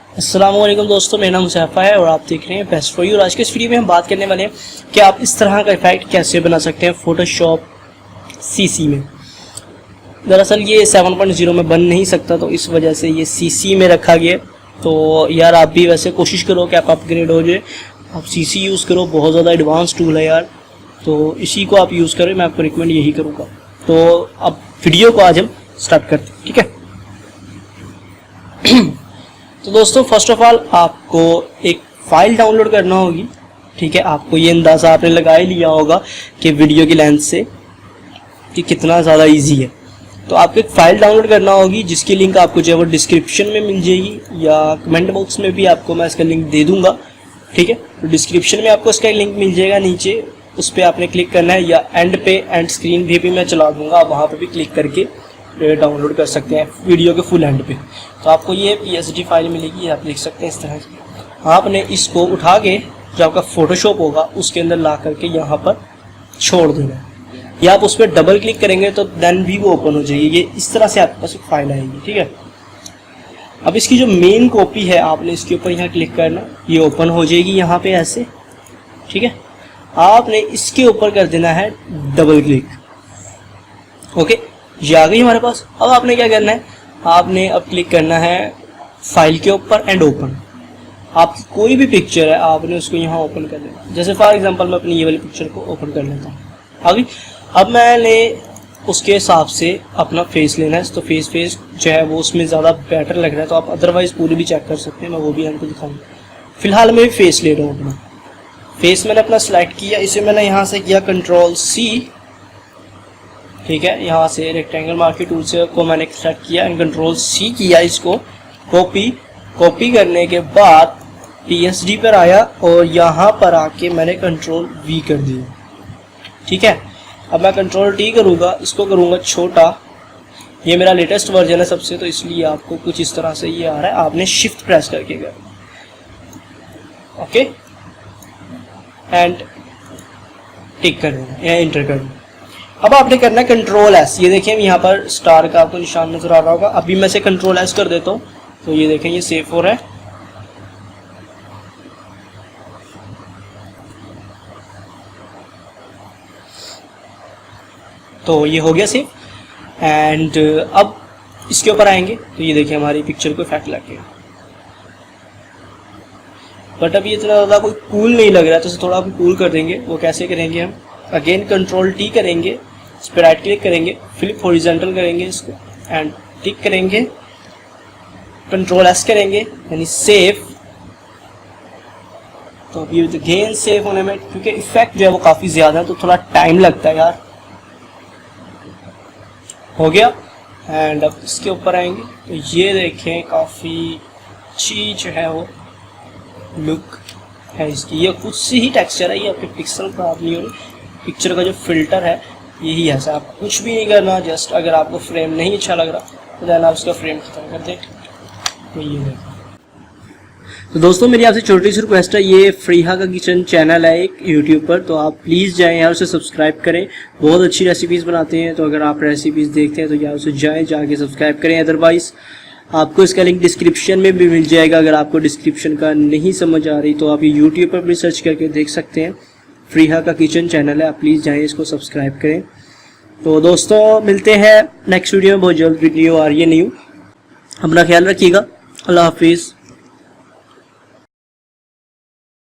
अस्सलाम वालेकुम दोस्तों, मेरा नाम मुसैफ़ा है और आप देख रहे हैं बेस्ट फॉर यू। और आज के इस वीडियो में हम बात करने वाले हैं कि आप इस तरह का इफेक्ट कैसे बना सकते हैं फोटोशॉप सीसी में। दरअसल ये 7.0 में बन नहीं सकता, तो इस वजह से ये सीसी में रखा गया। तो यार आप भी वैसे कोशिश करो कि आप अपग्रेड हो जाए, आप सीसी यूज़ करो, बहुत ज़्यादा एडवांस टूल है यार, तो इसी को आप यूज़ करें। मैं आपको रिकमेंड यही करूँगा। तो अब वीडियो को आज हम स्टार्ट करते हैं, ठीक है। तो दोस्तों फर्स्ट ऑफ ऑल आपको एक फ़ाइल डाउनलोड करना होगी, ठीक है। आपको ये अंदाज़ा आपने लगा ही लिया होगा कि वीडियो की लेंथ से कि कितना ज़्यादा इजी है। तो आपको एक फ़ाइल डाउनलोड करना होगी जिसकी लिंक आपको जो है वो डिस्क्रिप्शन में मिल जाएगी या कमेंट बॉक्स में भी आपको मैं इसका लिंक दे दूँगा, ठीक है। तो डिस्क्रिप्शन में आपको इसका लिंक मिल जाएगा नीचे, उस पर आपने क्लिक करना है, या एंड स्क्रीन भी मैं चला दूँगा, आप वहाँ पर भी क्लिक करके डाउनलोड कर सकते हैं वीडियो के फुल एंड पे। तो आपको ये PSD फाइल मिलेगी, आप देख सकते हैं इस तरह की। आपने इसको उठा के जो आपका फोटोशॉप होगा उसके अंदर ला करके यहाँ पर छोड़ देना है, या आप उस पर डबल क्लिक करेंगे तो देन भी वो ओपन हो जाएगी। ये इस तरह से आपके पास एक फाइल आएगी, ठीक है। अब इसकी जो मेन कॉपी है आपने इसके ऊपर यहाँ क्लिक करना, ये ओपन हो जाएगी यहाँ पे ऐसे, ठीक है। आपने इसके ऊपर कर देना है डबल क्लिक, ओके, ये आ गई हमारे पास। अब आपने क्या करना है, आपने अब क्लिक करना है फाइल के ऊपर एंड ओपन। आपकी कोई भी पिक्चर है आपने उसको यहाँ ओपन कर लेना। जैसे फॉर एग्जांपल मैं अपनी ये वाली पिक्चर को ओपन कर लेता हूँ, आगे। अब मैंने उसके हिसाब से अपना फेस लेना है, तो फेस जो है वो उसमें ज़्यादा बेटर लग रहा है, तो आप अदरवाइज़ पूरी भी चेक कर सकते हैं, मैं वो भी आपको दिखाऊँगा। फिलहाल मैं फेस ले रहा हूँ अपना फेस। मैंने अपना सेलेक्ट किया, इसे मैंने यहाँ से किया Ctrl+C, ठीक है। यहाँ से रेक्टेंगल मार्कर टूल से को मैंने सेलेक्ट किया एंड Ctrl+C किया, इसको कॉपी करने के बाद PSD पर आया और यहाँ पर आके मैंने Ctrl+V कर दिया, ठीक है। अब मैं Ctrl+T करूँगा, इसको करूँगा छोटा। ये मेरा लेटेस्ट वर्जन है सबसे, तो इसलिए आपको कुछ इस तरह से ये आ रहा है। आपने शिफ्ट प्रेस करके करना, ओके, एंड टिक कर देना या एंटर कर देना। अब आपने करना है Ctrl+S। ये देखें यहाँ पर स्टार का आपको निशान नजर आ रहा होगा। अभी मैं से Ctrl+S कर देता हूँ, तो ये देखें ये सेव हो रहा है। तो ये हो गया सेव। एंड अब इसके ऊपर आएंगे तो ये देखें हमारी पिक्चर को इफेक्ट लग गया, बट अब ये इतना ज़्यादा कोई कूल नहीं लग रहा है, तो इसे थोड़ा हम कूल कर देंगे। वो कैसे करेंगे, हम अगेन Ctrl+T करेंगे, इस पर राइट क्लिक करेंगे, फ्लिप हॉरिजॉन्टल करेंगे इसको एंड टिक करेंगे, Ctrl+S करेंगे यानी सेव। तो अभी अगेन सेव होने में, क्योंकि इफेक्ट जो है वो काफ़ी ज़्यादा है तो थोड़ा टाइम लगता है यार। हो गया। एंड अब इसके ऊपर आएंगे तो ये देखें काफ़ी अच्छी जो है वो लुक है इसकी। ये खुद से ही टेक्सचर है, ये आपके पिक्सल खराब नहीं हो रही। पिक्चर का जो फिल्टर है यही है, ऐसा आप कुछ भी नहीं करना। जस्ट अगर आपको फ्रेम नहीं अच्छा लग रहा तो देन आप उसका फ्रेम खत्म कर दें। तो ये देखो। तो दोस्तों मेरी आपसे छोटी सी रिक्वेस्ट है, ये फ्रीहा का किचन चैनल है एक यूट्यूब पर, तो आप प्लीज़ जाएं यार, उसे सब्सक्राइब करें। बहुत अच्छी रेसिपीज़ बनाते हैं, तो अगर आप रेसिपीज़ देखते हैं तो यार उसे जाके सब्सक्राइब करें। अदरवाइज़ आपको इसका लिंक डिस्क्रिप्शन में भी मिल जाएगा। अगर आपको डिस्क्रिप्शन का नहीं समझ आ रही तो आप ये यूट्यूब पर भी सर्च करके देख सकते हैं। फ्रीहा का किचन चैनल है, आप प्लीज़ जाएँ इसको सब्सक्राइब करें। तो दोस्तों मिलते हैं नेक्स्ट वीडियो में, बहुत जल्द वीडियो आ रही है न्यू। अपना ख्याल रखिएगा, अल्लाह हाफिज़।